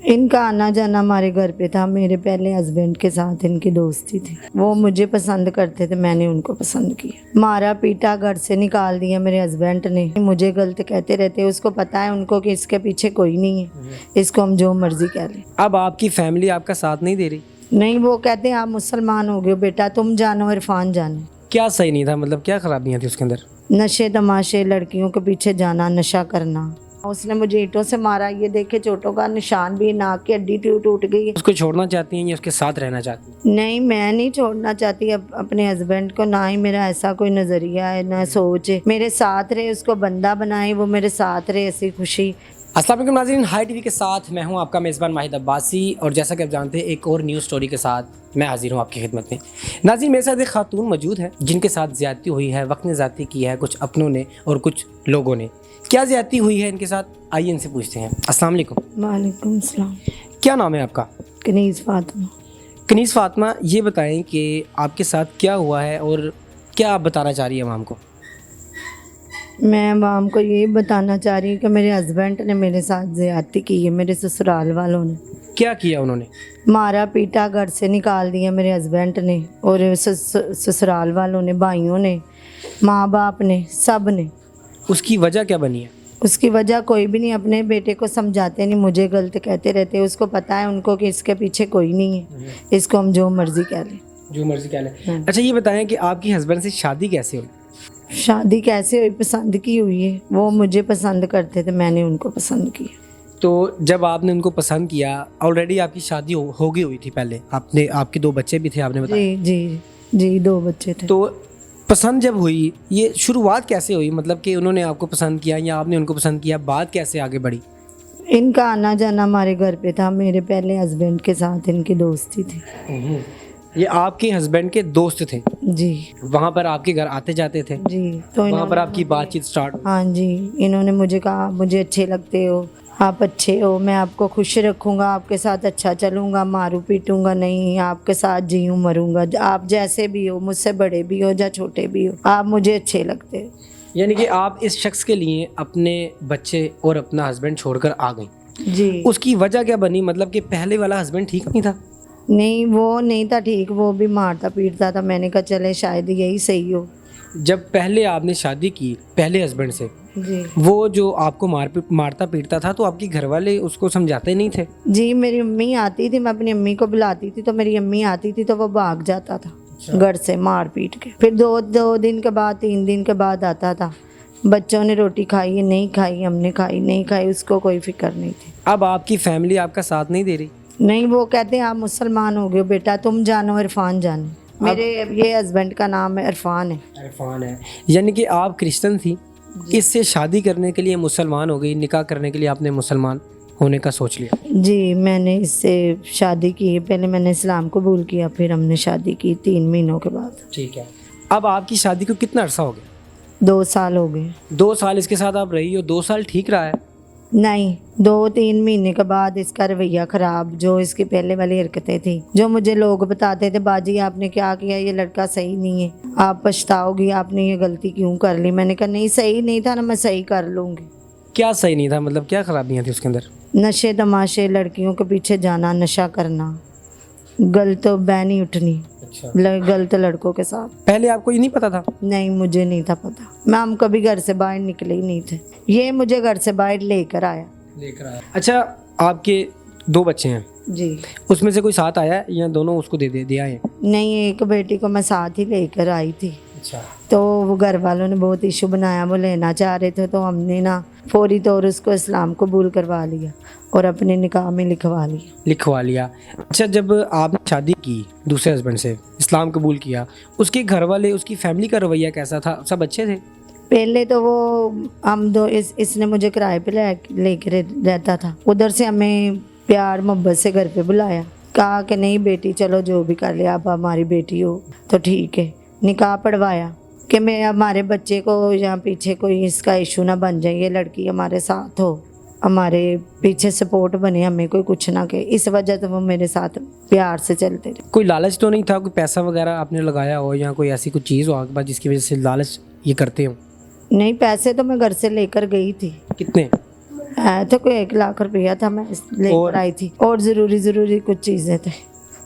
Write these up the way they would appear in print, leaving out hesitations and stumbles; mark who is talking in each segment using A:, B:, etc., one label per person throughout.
A: इनका आना जाना हमारे घर पे था। मेरे पहले हस्बैंड के साथ इनकी दोस्ती थी। वो मुझे पसंद करते थे, मैंने उनको पसंद किया। मारा पीटा, घर से निकाल दिया मेरे हस्बैंड ने। मुझे गलत कहते रहते, उसको पता है उनको कि इसके पीछे कोई नहीं है, इसको हम जो मर्जी कह लें।
B: अब आपकी फैमिली आपका साथ नहीं दे रही?
A: नहीं, वो कहते हैं आप मुसलमान हो गए बेटा, तुम जानो इरफान जाने।
B: क्या सही नहीं था, मतलब क्या खराबियां थी उसके अंदर?
A: नशे तमाशे, लड़कियों के पीछे जाना, नशा करना। उसने मुझे ईंटों से मारा, ये देखे चोटों का निशान भी, नाक की हड्डी टूट गई है।
B: उसको छोड़ना चाहती हैं या उसके साथ रहना चाहती हैं?
A: नहीं, मैं नहीं छोड़ना चाहती अपने हस्बैंड को, ना ही मेरा ऐसा कोई नज़रिया है, ना सोच है। मेरे साथ रहे, उसको बंदा बनाए, वो मेरे साथ रहे, ऐसी खुशी।
B: अस्सलाम वालेकुम नाज़रीन, हाई टीवी के साथ मैं हूं आपका मेज़बान माहिद अब्बासी, और जैसा कि आप जानते हैं एक और न्यूज़ स्टोरी के साथ मैं हाजिर हूं आपकी खिदमत में। नाज़रीन, मेरे साथ एक खातून मौजूद है जिनके साथ ज़्यादती हुई है, वक्त ने ज़्यादती की है, कुछ अपनों ने और कुछ लोगों ने। क्या ज़्यादती हुई है इनके साथ, आइए इनसे पूछते हैं। अस्सलाम वालेकुम।
A: वालेकुम सलाम।
B: क्या नाम है आपका?
A: कनीज़ फातिमा।
B: कनीज़ फातिमा, ये बताएं कि आपके साथ क्या हुआ है और क्या आप बताना चाह रही हैं आवाम को?
A: मैं आवाम को यही बताना चाह रही हूँ कि मेरे हस्बैंड ने मेरे साथ ज़्यादती की है, मेरे ससुराल वालों ने।
B: क्या किया उन्होंने?
A: मारा पीटा, घर से निकाल दिया मेरे हस्बैंड ने, और ससुराल वालों ने, भाइयों ने, माँ बाप ने, सब ने।
B: उसकी वजह क्या बनी है?
A: उसकी वजह कोई भी नहीं, अपने बेटे को समझाते नहीं, मुझे गलत कहते रहते। उसको पता है उनको कि इसके पीछे कोई नहीं है, इसको हम जो मर्जी कह लें।
B: जो मर्जी कह लें। अच्छा, ये बताएं कि आपकी हस्बैंड से शादी कैसे हुई?
A: शादी कैसे हुई? पसंद की हुई है। वो मुझे पसंद करते थे, मैंने उनको पसंद किया।
B: तो जब आपने उनको पसंद किया, ऑलरेडी आपकी शादी हो गई हुई थी पहले, आपके 2 बच्चे भी थे आपने बताया।
A: जी जी जी, 2 बच्चे थे।
B: तो पसंद जब हुई, ये शुरुआत कैसे हुई, मतलब कि उन्होंने आपको पसंद किया या आपने उनको पसंद किया, बात कैसे आगे बढ़ी?
A: इनका आना जाना हमारे घर पे था। मेरे पहले हस्बैंड के साथ इनकी दोस्ती थी।
B: ये आपके हस्बैंड के दोस्त थे?
A: जी
B: वहाँ पर आपके घर आते जाते थे?
A: जी। तो
B: वहाँ पर आपकी बातचीत स्टार्ट?
A: हाँ जी, इन्होंने मुझे कहा मुझे अच्छे लगते हो, आप अच्छे हो, मैं आपको खुश रखूँगा, आपके साथ अच्छा चलूँगा, मारूँ पीटूँगा नहीं, आपके साथ जीऊँ मरूँगा, आप जैसे भी हो, मुझसे बड़े भी हो या छोटे भी हो, आप मुझे अच्छे लगते हो।
B: यानी कि आप इस शख्स के लिए अपने बच्चे और अपना हस्बैंड छोड़कर आ गई।
A: जी।
B: उसकी वजह क्या बनी, मतलब कि पहले वाला हस्बैंड ठीक नहीं था?
A: नहीं, वो नहीं था ठीक, वो भी मारता पीटता था। मैंने कहा चले शायद यही सही हो।
B: जब पहले आपने शादी की पहले हस्बैंड से,
A: जी
B: वो जो आपको मारता पीटता था, तो आपके घर वाले उसको समझाते नहीं थे?
A: जी, मेरी अम्मी आती थी, मैं अपनी अम्मी को बुलाती थी, तो मेरी अम्मी आती थी तो वो भाग जाता था घर से मार पीट के। फिर दो दिन के बाद, 3 दिन के बाद आता था। बच्चों ने रोटी खाई है, नहीं खाई, हमने खाई, नहीं खाई, उसको कोई फिक्र नहीं थी।
B: अब आपकी फैमिली आपका साथ नहीं दे रही?
A: नहीं, वो कहते हैं आप मुसलमान हो गए बेटा, तुम जानो इरफान जाने। मेरे ये हस्बैंड का नाम है इरफान है।
B: इरफान है। यानी कि आप क्रिश्चियन थी, इससे शादी करने के लिए मुसलमान हो गई, निकाह करने के लिए आपने मुसलमान होने का सोच लिया?
A: जी, मैंने इससे शादी की। पहले मैंने इस्लाम कबूल किया, फिर हमने शादी की 3 महीनों के बाद।
B: ठीक है। अब आपकी शादी को कितना अरसा हो गया?
A: 2 साल हो गए।
B: 2 साल इसके साथ आप रही हो, 2 साल ठीक रहा है?
A: नहीं, 2-3 महीने के बाद इसका रवैया ख़राब, जो इसकी पहले वाली हरकतें थी, जो मुझे लोग बताते थे बाजी आपने क्या किया, ये लड़का सही नहीं है, आप पछताओगी, आपने ये गलती क्यों कर ली। मैंने कहा नहीं, सही नहीं था ना, मैं सही कर लूँगी।
B: क्या सही नहीं था, मतलब क्या खराबियाँ थी उसके अंदर?
A: नशे तमाशे, लड़कियों के पीछे जाना, नशा करना, गलत बहनी उठनी,
B: अच्छा।
A: गलत लड़कों के साथ।
B: पहले आपको ये नहीं पता था?
A: नहीं, मुझे नहीं था पता। हम कभी घर से बाहर निकले ही नहीं थे। ये मुझे घर से बाहर लेकर आया।
B: अच्छा, आपके 2 बच्चे हैं,
A: जी।
B: उसमें से कोई साथ आया है या दोनों उसको दे आए?
A: नहीं, एक बेटी को मैं साथ ही लेकर आई थी।
B: अच्छा।
A: तो वो घर वालों ने बहुत इशू बनाया, वो लेना चाह रहे थे, तो हमने ना फौरी तौर उसको इस्लाम कबूल करवा लिया और अपने निकाह में लिखवा लिया। अच्छा, जब आपने शादी की दूसरे हस्बैंड से, इस्लाम कबूल किया, उसके घर वाले, उसकी फैमिली का रवैया कैसा था? सब अच्छे थे? पहले तो वो हम दो इसने मुझे किराए पे लेकर रहता था। उधर से हमें प्यार मोहब्बत से घर पे बुलाया, कहा कि नहीं बेटी चलो जो भी कर ले, आप हमारी बेटी हो तो ठीक है। निकाह पढ़वाया कि मैं हमारे बच्चे को यहाँ पीछे कोई इसका इशू ना बन जाए, ये लड़की हमारे साथ हो, हमारे पीछे सपोर्ट बने, हमें कोई कुछ ना कहे। इस वजह से वो मेरे साथ प्यार से चलते रहे।
B: कोई लालच तो नहीं था, कोई पैसा वगैरह आपने लगाया हो या कोई ऐसी कोई चीज़ हो आपके पास जिसकी वजह से लालच ये करते हो?
A: नहीं, पैसे तो मैं घर से लेकर गई थी।
B: कितने?
A: है तो कोई 1 लाख रुपया था, मैं लेकर आई थी, और ज़रूरी कुछ चीज़ें थे,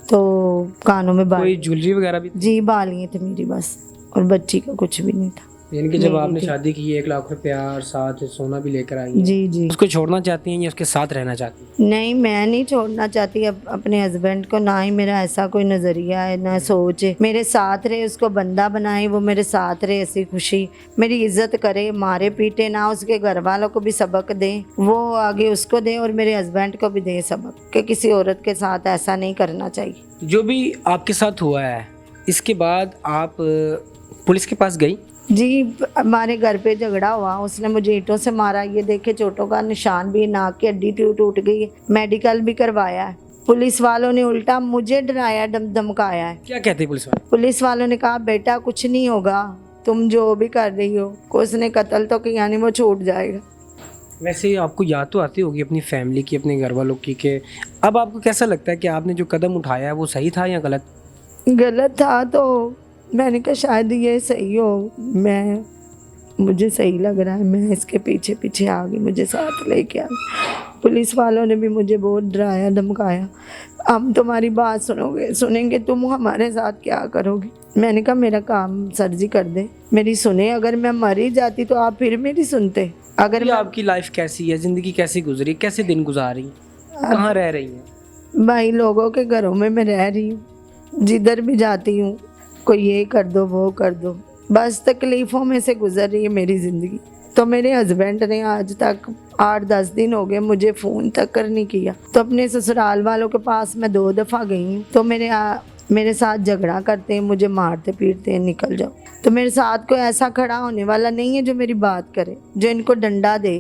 A: तो कानों में बाल,
B: कोई ज्वेलरी वगैरह भी?
A: जी बालियाँ थे मेरी बस, और बच्ची का कुछ भी नहीं था।
B: यानी कि जब
A: मेरी
B: आपने
A: थी।
B: शादी की 1 लाख रुपया और साथ सोना भी लेकर आई हैं,
A: जी जी।
B: उसको छोड़ना चाहती हैं या उसके साथ रहना चाहती हैं?
A: नहीं, मैं नहीं छोड़ना चाहती अपने हस्बैंड को, ना ही मेरा ऐसा कोई नज़रिया है, ना सोच है। मेरे साथ रहे, उसको बंदा बनाए, वो मेरे साथ रहे, ऐसी खुशी, मेरी इज्जत करे, मारे पीटे ना, उसके घर वालों को भी सबक दे, वो आगे उसको दे और मेरे हस्बैंड को भी दे सबक कि किसी औरत के साथ ऐसा नहीं करना चाहिए।
B: जो भी आपके साथ हुआ है, इसके बाद आप पुलिस के पास गई?
A: जी, हमारे घर पे झगड़ा हुआ, उसने मुझे ईंटों से मारा, ये देखे चोटों का निशान भी, नाक की हड्डी टूट गई है, मेडिकल भी करवाया है। पुलिस वालों ने उल्टा मुझे डराया, धमकाया है।
B: क्या कहते हैं पुलिस वाले?
A: पुलिस वालों ने कहा बेटा कुछ नहीं होगा, तुम जो भी कर रही हो, को उसने कत्ल तो किया नहीं, वो छूट जाएगा।
B: वैसे आपको याद तो आती होगी अपनी फैमिली की, अपने घर वालों की, कि अब आपको कैसा लगता है कि आपने जो कदम उठाया है वो सही था या गलत?
A: गलत था, तो मैंने कहा शायद ये सही हो, मुझे सही लग रहा है, मैं इसके पीछे पीछे आ गई, मुझे साथ लेके आ गई। पुलिस वालों ने भी मुझे बहुत डराया धमकाया, हम तुम्हारी बात सुनेंगे, तुम हमारे साथ क्या करोगी। मैंने कहा मेरा काम सर जी कर दे, मेरी सुने, अगर मैं मर ही जाती तो आप फिर मेरी सुनते। अगर
B: ये आपकी लाइफ कैसी है, ज़िंदगी कैसी गुजरी, कैसे दिन गुजारी, कहाँ रह रही हैं?
A: भाई लोगों के घरों में मैं रह रही हूँ, जिधर भी जाती हूँ कोई ये कर दो वो कर दो, बस तकलीफ़ों में से गुजर रही है मेरी ज़िंदगी। तो मेरे हस्बैंड ने आज तक 8-10 दिन हो गए मुझे फ़ोन तक कर नहीं किया। तो अपने ससुराल वालों के पास मैं 2 दफ़ा गई हूँ, तो मेरे साथ झगड़ा करते हैं, मुझे मारते पीटते हैं, निकल जाओ। तो मेरे साथ कोई ऐसा खड़ा होने वाला नहीं है जो मेरी बात करे, जो इनको डंडा दे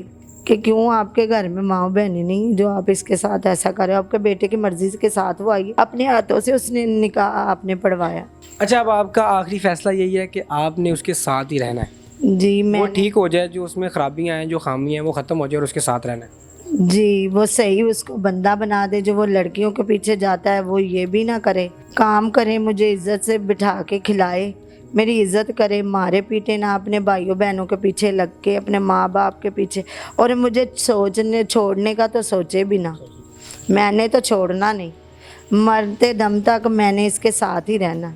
A: कि क्यों आपके घर में माँ बहनें नहीं, जो आप इसके साथ ऐसा कर रहे हो। आपके बेटे की मर्जी के साथ वो आई, अपने हाथों से उसने निकाह आपने पढ़वाया।
B: अच्छा, अब आपका आखिरी फैसला यही है कि आपने उसके साथ ही रहना है?
A: जी,
B: वो
A: मैं
B: ठीक हो जाए, जो उसमें खराबियां हैं, जो खामियां हैं, वो ख़त्म हो जाए और उसके साथ रहना है?
A: जी, वो सही उसको बंदा बना दे, जो वो लड़कियों के पीछे जाता है वो ये भी ना करे, काम करे, मुझे इज्जत से बिठा के खिलाए, मेरी इज्जत करे, मारे पीटे ना, अपने भाइयों बहनों के पीछे लग के, अपने माँ बाप के पीछे। और मुझे छोड़ने का तो सोचे भी ना, मैंने तो छोड़ना नहीं, मरते दम तक मैंने इसके साथ ही रहना।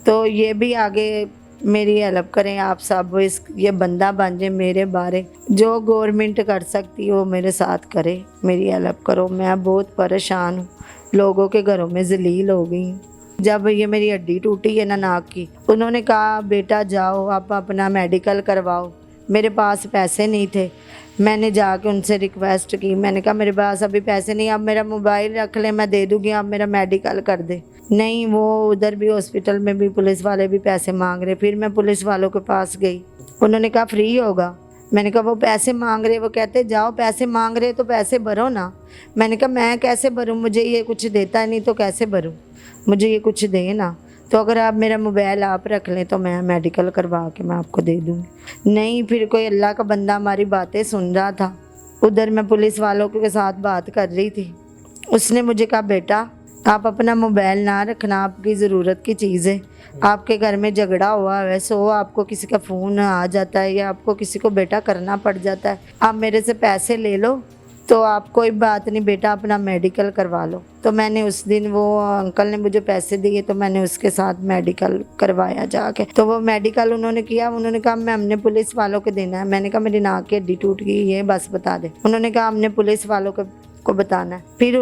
A: तो ये भी आगे मेरी हेल्प करें आप सब, ये बंदा बन जाए मेरे बारे, जो गवर्नमेंट कर सकती है वो मेरे साथ करे, मेरी हेल्प करो। मैं बहुत परेशान हूँ, लोगों के घरों में जलील हो गई हूँ। जब ये मेरी हड्डी टूटी है ना नाक की, उन्होंने कहा बेटा जाओ आप अपना मेडिकल करवाओ। मेरे पास पैसे नहीं थे, मैंने जाके उनसे रिक्वेस्ट की, मैंने कहा मेरे पास अभी पैसे नहीं, आप मेरा मोबाइल रख लें, मैं दे दूँगी, आप मेरा मेडिकल कर दे। नहीं, वो उधर भी हॉस्पिटल में भी पुलिस वाले भी पैसे मांग रहे। फिर मैं पुलिस वालों के पास गई, उन्होंने कहा फ्री होगा। मैंने कहा वो पैसे मांग रहे, वो कहते जाओ पैसे मांग रहे तो पैसे भरो ना। मैंने कहा मैं कैसे भरूँ, मुझे ये कुछ देता नहीं तो कैसे भरूँ, मुझे ये कुछ दे ना। तो अगर आप मेरा मोबाइल आप रख लें तो मैं मेडिकल करवा के मैं आपको दे दूँगी। नहीं, फिर कोई अल्लाह का बंदा हमारी बातें सुन रहा था, उधर मैं पुलिस वालों के साथ बात कर रही थी, उसने मुझे कहा बेटा आप अपना मोबाइल ना रखना, आपकी ज़रूरत की चीज़ है, आपके घर में झगड़ा हुआ है, सो आपको किसी का फ़ोन आ जाता है या आपको किसी को बेटा करना पड़ जाता है, आप मेरे से पैसे ले लो तो आप कोई बात नहीं बेटा अपना मेडिकल करवा लो। तो मैंने उस दिन, वो अंकल ने मुझे पैसे दिए तो मैंने उसके साथ मेडिकल करवाया जाके। तो वो मेडिकल उन्होंने किया, उन्होंने कहा मैं हमने पुलिस वालों को देना है। मैंने कहा मेरी नाक की हड्डी टूट गई है, बस बता दे। उन्होंने कहा हमने पुलिस वालों को बताना है। फिर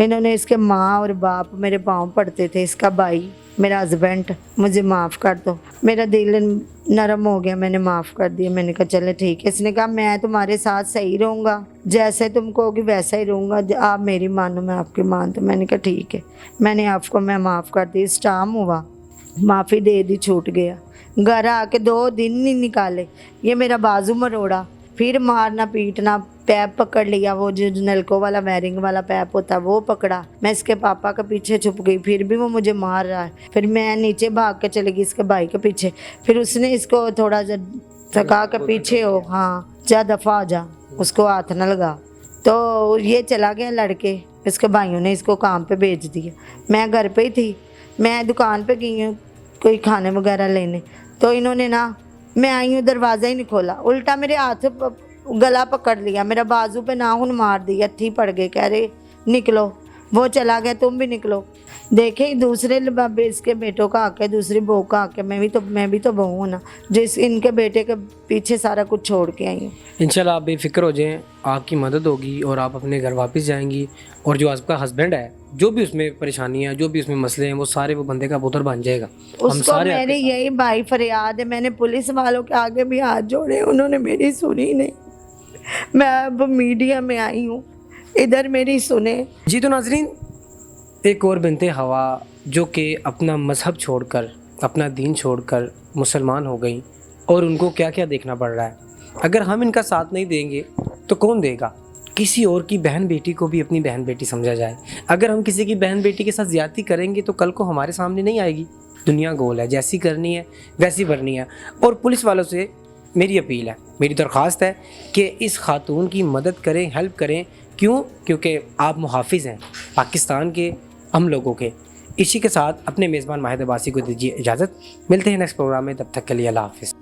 A: इन्होंने इसके माँ और बाप मेरे पाँव पड़ते थे, इसका भाई, मेरा हस्बैंड, मुझे माफ़ कर दो। मेरा दिल नरम हो गया, मैंने माफ़ कर दिया। मैंने कहा चले ठीक है। इसने कहा मैं तुम्हारे साथ सही रहूँगा, जैसे तुम कहोगी वैसा ही रहूँगा, आप मेरी मानो मैं आपकी मानता हूँ। मैंने कहा ठीक है, मैंने आपको मैं माफ़ कर दी। स्टाम हुआ, माफ़ी दे दी, छूट गया। घर आके 2 दिन नहीं निकाले, ये मेरा बाजू मरोड़ा, फिर मारना पीटना, पैप पकड़ लिया, वो जो नलकों वाला वायरिंग वाला पैप होता वो पकड़ा। मैं इसके पापा के पीछे छुप गई, फिर भी वो मुझे मार रहा है। फिर मैं नीचे भाग के चली गई इसके भाई के पीछे। फिर उसने इसको थोड़ा थका के पीछे हो, हाँ जा दफ़ा आ जा, उसको हाथ न लगा। तो ये चला गया लड़के, इसके भाइयों ने इसको काम पे भेज दिया। मैं घर पे ही थी, मैं दुकान पे गई हूँ कोई खाने वगैरह लेने, तो इन्होंने ना, मैं आई हूँ दरवाज़ा ही नहीं खोला, उल्टा मेरे हाथ गला पकड़ लिया, मेरा बाजू पे नाखून मार दिया, थी पड़ गए, कह रहे निकलो। वो चला गया, तुम भी निकलो। देखे दूसरे इसके बेटों का आके, दूसरी बहू का आके, मैं भी तो बहू हूँ ना, जिस इनके बेटे के पीछे सारा कुछ छोड़ के आई हूँ।
B: इंशाल्लाह आप बेफिक्र हो जाएं, आपकी मदद होगी और आप अपने घर वापस जाएंगी। और जो आपका हस्बैंड है, जो भी उसमें परेशानियां, जो भी उसमें मसले हैं, वो सारे वो बंदे का पुत्र बन जाएगा। हम
A: उसको
B: सारे
A: मेरी यही भाई फरियाद है, मैंने पुलिस वालों के आगे भी हाथ जोड़े, उन्होंने मेरी सुनी नहीं। मैं अब मीडिया में आई हूँ, इधर मेरी सुने।
B: जी तो नाजरीन, एक और बिनते हवा जो कि अपना मज़हब छोड़कर, अपना दीन छोड़कर मुसलमान हो गई, और उनको क्या क्या देखना पड़ रहा है। अगर हम इनका साथ नहीं देंगे तो कौन देगा। किसी और की बहन बेटी को भी अपनी बहन बेटी समझा जाए। अगर हम किसी की बहन बेटी के साथ ज़्यादती करेंगे तो कल को हमारे सामने नहीं आएगी। दुनिया गोल है, जैसी करनी है वैसी भरनी है। और पुलिस वालों से मेरी अपील है, मेरी दरख्वास्त है कि इस खातून की मदद करें, हेल्प करें। क्यों? क्योंकि आप मुहाफिज़ हैं पाकिस्तान के, हम लोगों के। इसी के साथ अपने मेज़बान माहिद अब्बासी को दीजिए इजाज़त। मिलते हैं नेक्स्ट प्रोग्राम में, तब तक के लिए अल्लाह हाफ़िज़।